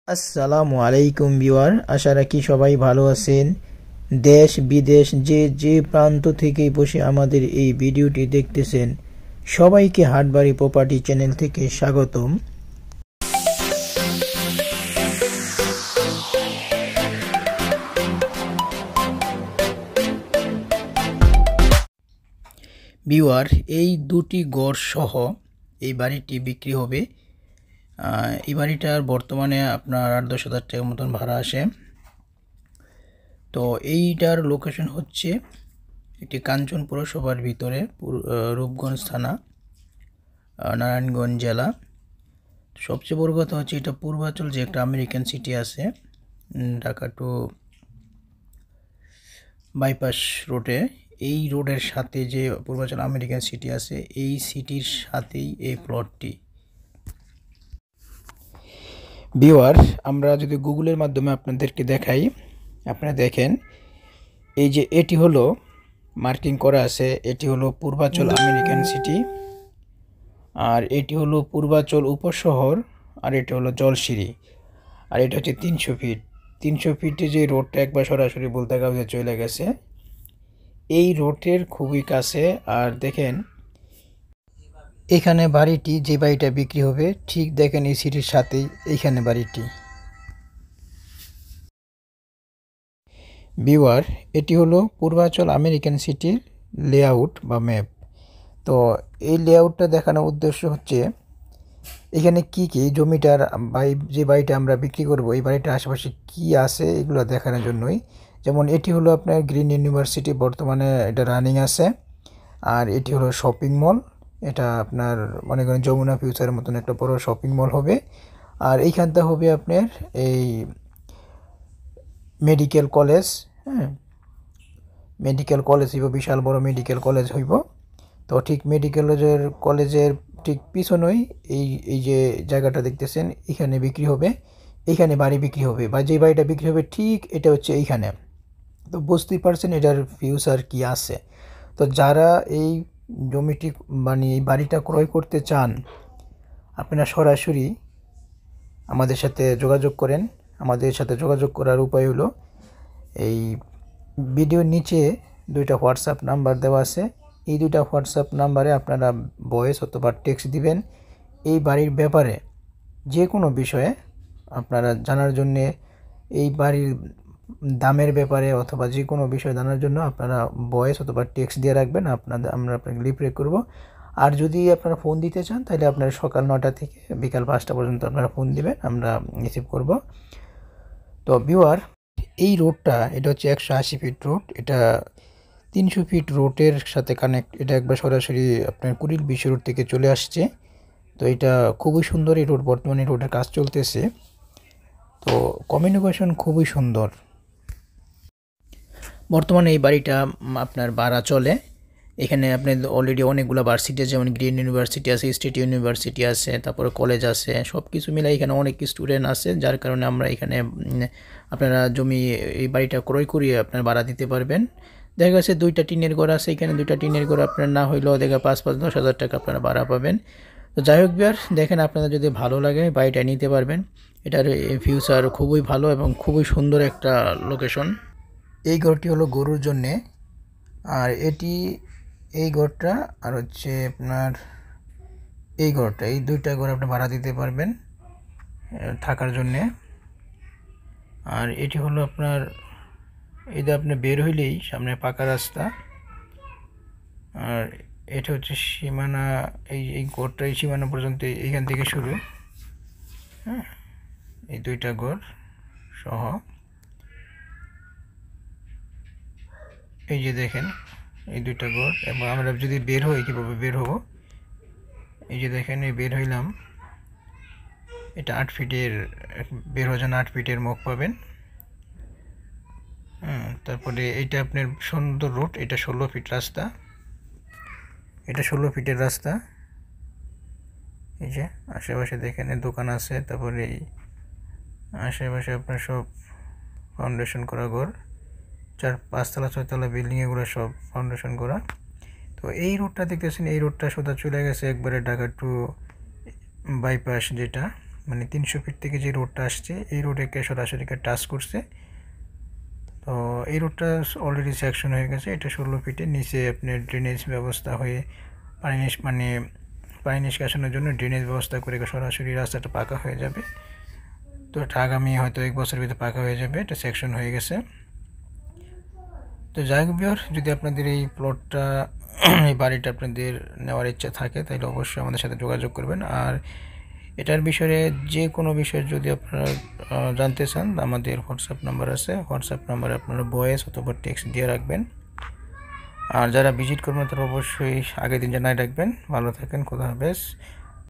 আসসালামু আলাইকুম ভিউয়ার, আশা রাখি সবাই ভালো আছেন। দেশ বিদেশ যে যে প্রান্ত থেকে বসে আমাদের এই ভিডিওটি দেখতেছেন, সবাইকে হাটবাড়ি প্রপার্টি চ্যানেল থেকে স্বাগতম। ভিউয়ার, এই দুটি গড় সহ এই বাড়িটি বিক্রি হবে। এই বাড়িটার বর্তমানে আপনার ৮-১০ হাজার টাকার মতন ভাড়া আসে। তো এইটার লোকেশন হচ্ছে একটি কাঞ্চন পৌরসভার ভিতরে, রূপগঞ্জ থানা, নারায়ণগঞ্জ জেলা। সবচেয়ে বড় কথা হচ্ছে এটা পূর্বাচল যে একটা আমেরিকান সিটি আছে, ঢাকা টু বাইপাস রোডে, এই রোডের সাথে যে পূর্বাচল আমেরিকান সিটি আছে, এই সিটির সাথেই এই প্লটটি। ভিউয়ার, আমরা যদি গুগলের মাধ্যমে আপনাদেরকে দেখাই, আপনারা দেখেন এই যে এটি হলো মার্কিং করা আছে, এটি হলো পূর্বাচল আমেরিকান সিটি, আর এটি হলো পূর্বাচল উপশহর, আর এটি হলো জলসিঁড়ি, আর এটা হচ্ছে ৩০০ ফিট। ৩০০ ফিটে যে রোডটা একবার সরাসরি বলতে গেলে চলে গেছে, এই রোডের খুবই কাছে। আর দেখেন এখানে বাড়িটি, যে বাড়িটা বিক্রি হবে, ঠিক দেখেন এই সিটির সাথেই এইখানে বাড়িটি। ভিউয়ার, এটি হলো পূর্বাচল আমেরিকান সিটির লেআউট বা ম্যাপ। তো এই লেআউটটা দেখানোর উদ্দেশ্য হচ্ছে এখানে কি কি জমিটার যে বাড়িটা আমরা বিক্রি করব, এই বাড়িটার আশেপাশে কি আছে এগুলো দেখানোর জন্যই। যেমন এটি হলো আপনার গ্রিন ইউনিভার্সিটি, বর্তমানে এটা রানিং আছে। আর এটি হলো শপিং মল, এটা আপনার মনে করেন যমুনা ফিউচারের মতন একটা বড় শপিং মল হবে। আর এইখানটা হবে আপনার এই মেডিকেল কলেজ, হ্যাঁ, মেডিকেল কলেজ হইব, বিশাল বড় মেডিকেল কলেজ হইব। তো ঠিক কলেজের ঠিক পিছনেই এই যে জায়গাটা দেখতেছেন, এখানে বিক্রি হবে, এইখানে বাড়ি বিক্রি হবে, বা যে বাড়িটা বিক্রি হবে ঠিক এটা হচ্ছে এইখানে। তো বুঝতেই পারছেন এটার ফিউচার কি আছে। তো যারা এই জমিটি মানে এই বাড়িটা ক্রয় করতে চান, আপনারা সরাসরি আমাদের সাথে যোগাযোগ করেন। আমাদের সাথে যোগাযোগ করার উপায় হলো, এই ভিডিওর নিচে 2টা হোয়াটসঅ্যাপ নাম্বার দেওয়া আছে। এই 2টা হোয়াটসঅ্যাপ নাম্বারে আপনারা ভয়েস অথবা টেক্সট দিবেন। এই বাড়ির ব্যাপারে যে কোনো বিষয়ে আপনারা জানার জন্যে, এই বাড়ির দামের ব্যাপারে অথবা যে কোনো বিষয় জানার জন্য আপনারা ভয়েস অথবা টেক্সট দিয়ে রাখবেন, আমরা আপনাকে রিপ্লাই করব। আর যদি আপনারা ফোন দিতে চান, তাহলে আপনারা সকাল 9টা থেকে বিকাল 5টা পর্যন্ত আপনারা ফোন দিবেন, আমরা রিসিভ করব। তো ভিউয়ার, এই রোডটা, এটা হচ্ছে 180 ফিট রোড, এটা 300 ফিট রোডের সাথে কানেক্ট। এটা একবার সরাসরি আপনার কুড়িল বিশ্ব রোড থেকে চলে আসছে। তো এটা খুবই সুন্দর এই রোড, বর্তমানে রোডের কাজ চলতেছে। তো কমিউনিকেশন খুবই সুন্দর। বর্তমানে এই বাড়িটা আপনার ভাড়া চলে। এখানে আপনার অলরেডি অনেকগুলো ভার্সিটি আছে, যেমন গ্রিন ইউনিভার্সিটি আছে, স্টেট ইউনিভার্সিটি আছে, তারপরে কলেজ আছে, সব কিছু মিলে এখানে অনেক স্টুডেন্ট আছে, যার কারণে আমরা এখানে আপনারা জমি, এই বাড়িটা ক্রয় করিয়ে আপনার ভাড়া দিতে পারবেন। দেখা গেছে 2টা টিনের ঘর আছে, এখানে 2টা টিনের ঘর আপনার না হইলেও দেখা 5-10 হাজার টাকা আপনারা ভাড়া পাবেন। তো যাই হোক বিয়ার, দেখেন আপনাদের যদি ভালো লাগে বাড়িটা নিতে পারবেন। এটার ফিউচার খুবই ভালো এবং খুবই সুন্দর একটা লোকেশন। এই ঘরটি হলো গরুর জন্যে, আর এই ঘরটা আর হচ্ছে আপনার এই ঘরটা, এই 2টা ঘর আপনি ভাড়া দিতে পারবেন থাকার জন্যে। আর এটি হলো আপনার, এই যে আপনি বের হইলেই সামনে পাকা রাস্তা, আর এটা হচ্ছে সীমানা। এই ঘরটা এই সীমানা পর্যন্ত এইখান থেকে শুরু, হ্যাঁ, এই 2টা ঘর সহ। এই যে দেখেন এই 2টা ঘর। এবং আমরা যদি বের হই, কীভাবে বের হব, এই যে দেখেন এই বের হইলাম, এটা 8 ফিটের, বের হয়ে যান 8 ফিটের মুখ পাবেন। তারপরে এইটা আপনার সুন্দর রোড, এটা 16 ফিট রাস্তা, এটা 16 ফিটের রাস্তা। এই যে আশেপাশে দেখেন দোকান আছে, তারপরে এই আশেপাশে আপনার সব ফাউন্ডেশন করা ঘর, 4-5 তলা 6 তলা বিল্ডিং, এগুলো সব ফাউন্ডেশন করা। তো এই রোডটা দেখতেছেন, এই রোডটা সোজা চলে গেছে একবারে ঢাকা টু বাইপাস যেটা, মানে 300 ফিট থেকে যে রোডটা আসছে এই রোডেকে সরাসরি টাচ করছে। তো এই রোডটা অলরেডি সেকশন হয়ে গেছে। এটা 16 ফিটের নিচে আপনার ড্রেনেজ ব্যবস্থা হয়ে পানি নিষ্কাশনের জন্য ড্রেনেজ ব্যবস্থা করে সরাসরি রাস্তাটা পাকা হয়ে যাবে। তো এটা আগামী হয়তো 1 বছরের ভিতরে পাকা হয়ে যাবে, এটা সেকশন হয়ে গেছে। তো যাই হোক ভিউয়ার, যদি আপনাদের এই প্লটটা এই বাড়িটা আপনাদের নেওয়ার ইচ্ছা থাকে তাহলে অবশ্যই আমাদের সাথে যোগাযোগ করবেন। আর এটার বিষয়ে যে কোনো বিষয় যদি আপনারা জানতে চান, আমাদের হোয়াটসঅ্যাপ নাম্বার আছে, হোয়াটসঅ্যাপ নাম্বারে আপনারা ভয়েস অথবা টেক্সট দিয়ে রাখবেন। আর যারা ভিজিট করবেন তারা অবশ্যই আগের দিন জানাই রাখবেন। ভালো থাকেন, খোদা হাফেজ।